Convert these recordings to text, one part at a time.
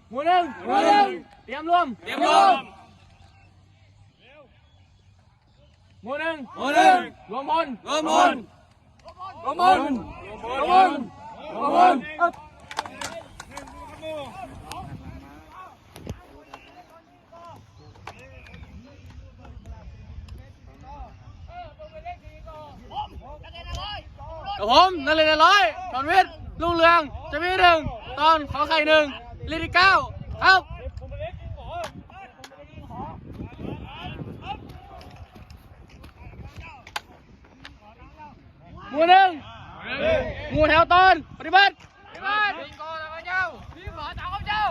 หมู่หนึ่งเตรียมรวมหมู่หนึ่งรวมพลผมนั่นเลยในร้อยตอนวิทย์ลุงเรืองจะมีหนึ่งตอนขอไข่หนึ่งลิติเก้าครับหมู่หนึ่งหมู่แถวตอนปฏิบัติยิงก่อนตามเจ้ายิงก่อนตามเจ้า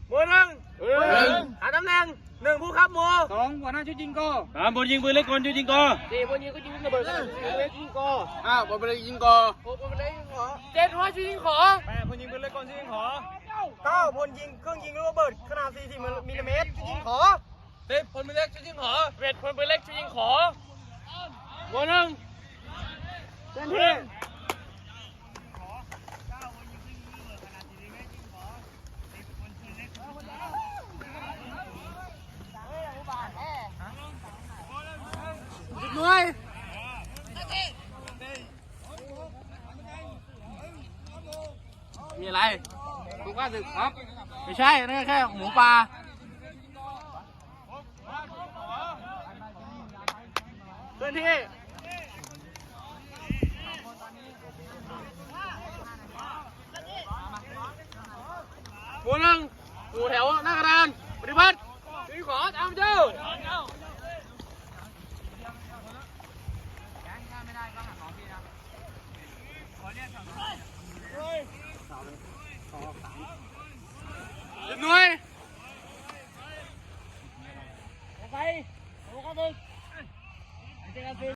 หมู่หนึ่งหาตำแหน่งหนึ่งผู้ขับหมู่สองหัวหน้าชุดยิงกอสามบนยิงปืนเล็กกลชุดยิงกอสี่บนยิงก็ยิงระเบิดเล็กยิงกอห้าบนปืนเล็กยิงกอหกบนปืนเล็กยิงขอเจ็ดหัวชุดยิงขอแปดบนยิงปืนเล็กกลชุดยิงขอเก้าบนยิงเครื่องยิงระเบิดขนาด40มิลลิเมตรชุดยิงขอสิบพลปืนเล็กชุดยิงขอ11พลปืนเล็กชุดยิงขอหัวหนึ่งเต็มที่หน่วยมีอะไรถูกว่าศึกครับไม่ใช่นั่นแค่หมูปลาเคลื่อนที่หมู่หนึ่งหมู่แถวหน้ากระดาน